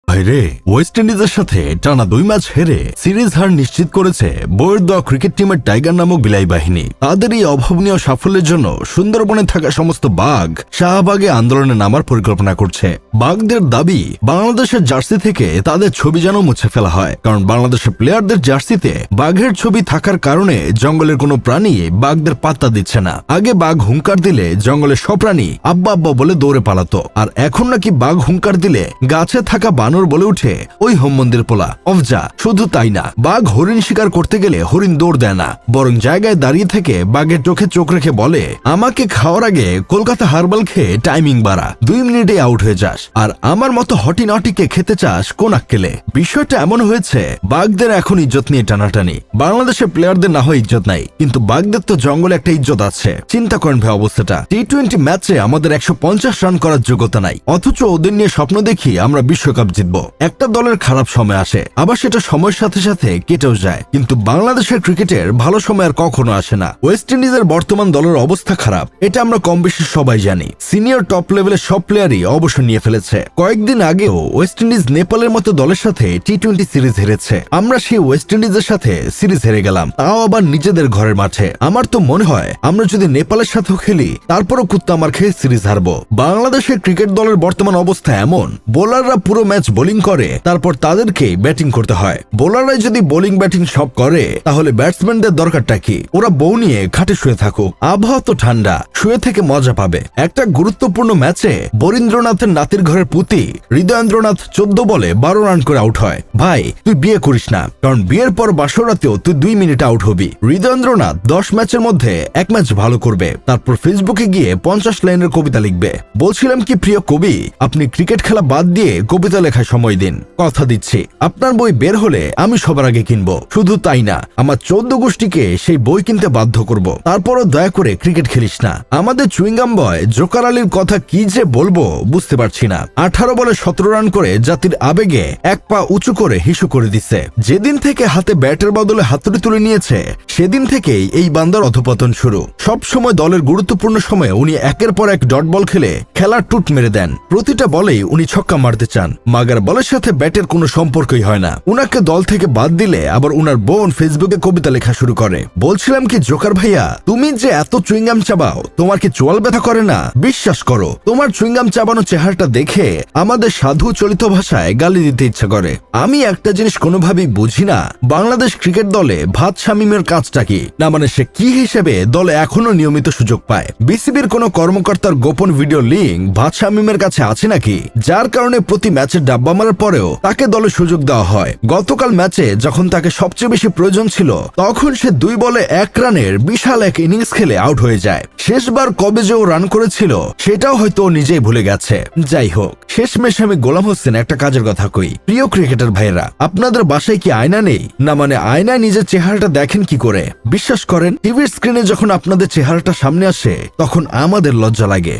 ভাইরে, ওয়েস্ট ইন্ডিজের সাথে টানা 2 ম্যাচ হেরে সিরিজ হার নিশ্চিত করেছে বইয়ের দেওয়া ক্রিকেট টিমের টাইগার নামক বিলাই বাহিনী। তাদের এই অভাবনীয় সাফল্যের জন্য সুন্দরবনে থাকা সমস্ত বাঘ শাহবাগে আন্দোলনে নামার পরিকল্পনা করছে। বাঘদের দাবি, বাংলাদেশের জার্সি থেকে তাদের ছবি যেন মুছে ফেলা হয়, কারণ বাংলাদেশের প্লেয়ারদের জার্সিতে বাঘের ছবি থাকার কারণে জঙ্গলের কোনো প্রাণী বাঘদের পাত্তা দিচ্ছে না। আগে বাঘ হুঙ্কার দিলে জঙ্গলের সব প্রাণী আব্বা আব্বা বলে দৌড়ে পালাতো, আর এখন নাকি বাঘ হুঙ্কার দিলে গাছে থাকা বানর বলে উঠে ওই হোম মন্দির পোলা। অফজা, শুধু তাই না, বাঘ হরিণ শিকার করতে গেলে হরিণ দৌড় দেয় না, বরং জায়গায় দাঁড়িয়ে থেকে বাঘের চোখে চোখ রেখে বলে, আমাকে খাওয়ার আগে কলকাতা হার্বাল খেয়ে টাইমিং বাড়া, 2 মিনিটে আউট হয়ে যাস, আর আমার মতো হটি নটিকে খেতে চাস কোন আক্কেলে। বিষয়টা এমন হয়েছে, বাঘদের এখন ইজ্জত নিয়ে টানাটানি। বাংলাদেশের প্লেয়ারদের না হয় ইজ্জত নাই, কিন্তু বাঘদের তো জঙ্গলে একটা ইজ্জত আছে। চিন্তা করেন ভাই অবস্থাটা। টি-20 ম্যাচে আমাদের 150 রান করার যোগ্যতা নাই, অথচ ওদের নিয়ে স্বপ্ন দেখি আমরা বিশ্বকাপ জিতব। একটা দলের খারাপ সময় আসে, আবার সেটা সময়ের সাথে সাথে কেটেও যায়, কিন্তু বাংলাদেশের ক্রিকেটের ভালো সময় আর কখনো আসে না। ওয়েস্ট ইন্ডিজের বর্তমান দলের অবস্থা খারাপ, এটা আমরা কম বেশি সবাই জানি। সিনিয়র টপ লেভেলের সব প্লেয়ারই অবসর নিয়ে ফেলেছে। কয়েকদিন আগেও ওয়েস্ট ইন্ডিজ নেপালের মতো দলের সাথে টি-20 সিরিজ হেরেছে। আমরা সেই ওয়েস্ট ইন্ডিজের সাথে সিরিজ হেরে গেলাম, তাও আবার নিজেদের ঘরের মাঠে। আমার তো মনে হয় আমরা যদি নেপালের সাথেও খেলি, তারপরও কুত্তা মার খেয়ে সিরিজ হারবো। বাংলাদেশের ক্রিকেট দলের বর্তমান অবস্থা এমন, বোলাররা পুরো ম্যাচ বোলিং করে, তারপর তাদেরকে ব্যাটিং করতে হয়। বোলাররাই যদি বোলিং ব্যাটিং সব করে, তাহলে ব্যাটসম্যানদের দরকারটা কি? ওরা বউ নিয়ে খাটে শুয়ে থাকুক, আবহাওয়া তো ঠান্ডা, শুয়ে থেকে মজা পাবে। একটা গুরুত্বপূর্ণ ম্যাচে বরীন্দ্রনাথের নাতির ঘরের পুতি হৃদয়েন্দ্রনাথ 14 বলে 12 রান করে আউট হয়। ভাই, তুই বিয়ে করিস না, কারণ বিয়ের পর বাসরাতেও তুই 2 মিনিটে আউট হবি। হৃদয়েন্দ্রনাথ 10 ম্যাচের মধ্যে 1 ম্যাচ ভালো করবে, তারপর ফেসবুকে গিয়ে 50 লাইনের কবিতা লিখবে। বলছিলাম কি প্রিয় কবি, আপনি ক্রিকেট খেলা বাদ দিয়ে কবিতা লেখায় সময় দিন। কথা দিচ্ছি, আপনার বই বের হলে আমি সবার আগে কিনবো। শুধু তাই না, আমার 14 গোষ্ঠীকে সেই বই কিনতে বাধ্য করব। তারপরও দয়া করে ক্রিকেট খেলিস না। আমাদের চুইংগাম বয় জোকার আলীর কথা কি যে বলবো বুঝতে পারছি না। 18 বলে 17 রান করে জাতির আবেগে 1 পা উঁচু করে হিসু করে দিচ্ছে। যেদিন থেকে হাতে ব্যাটের বদলে হাতুড়ি তুলে নিয়েছে, সেদিন থেকেই এই বান্দার অধপতন শুরু। সব সময় দলের গুরুত্বপূর্ণ সময়ে উনি একের পর এক ডট বল খেলে খেলার টুট মেরে দেন। প্রতিটা বলেই উনি ছক্কা মারতে চান। মাগার বলের সাথে ব্যাটের কোনো সম্পর্কই হয় না। উনাকে দল থেকে বাদ দিলে আবার উনার বোন ফেসবুকে কবিতা লেখা শুরু করে। বলছিলাম কি জোকার ভাইয়া, তুমি যে এত চুইংগাম চাবাও, তোমার কি চোয়াল ব্যথা করে না? বিশ্বাস করো, তোমার চুইংগাম চাবানো চেহারাটা দেখে আমাদের সাধু চলিত ভাষায় গালি দিতে ইচ্ছা করে। আমি একটা জিনিস কোনোভাবেই বুঝি না, বাংলাদেশ ক্রিকেট দলে ভাত শামীমের কাজটা কি? না মানে সে কি হিসেবে দলে এখনো নিয়মিত সুযোগ পায়? বিসিবির কোনো কর্মকর্তার গোপন ভিডিও লিঙ্ক ভাত শামীমের কাছে আছে নাকি, যার কারণে প্রতি ম্যাচে ডাব্বা মারার পরেও তাকে দলে সুযোগ দেওয়া হয়? গতকাল ম্যাচে যখন তাকে সবচেয়ে বেশি প্রয়োজন ছিল, তখন সে 2 বলে 1 রানের বিশাল এক ইনিংস খেলে আউট হয়ে যায়। শেষবার কবে যে ও রান করেছিল সেটাও হয়তো ও নিজেই ভুলে গেছে। যাই হোক, শেষমেশ আমি গোলাম হোসেন একটা কাজের কথা কই, প্রিয় ক্রিকেটার ভাইরা, আপনাদের বাসায় কি আয়না নেই? না মানে আয়নায় নিজের চেহারাটা দেখেন কি করে? বিশ্বাস করেন, টিভির স্ক্রিনে যখন আপনাদের চেহারাটা সামনে আসে, তখন আমাদের লজ্জা লাগে।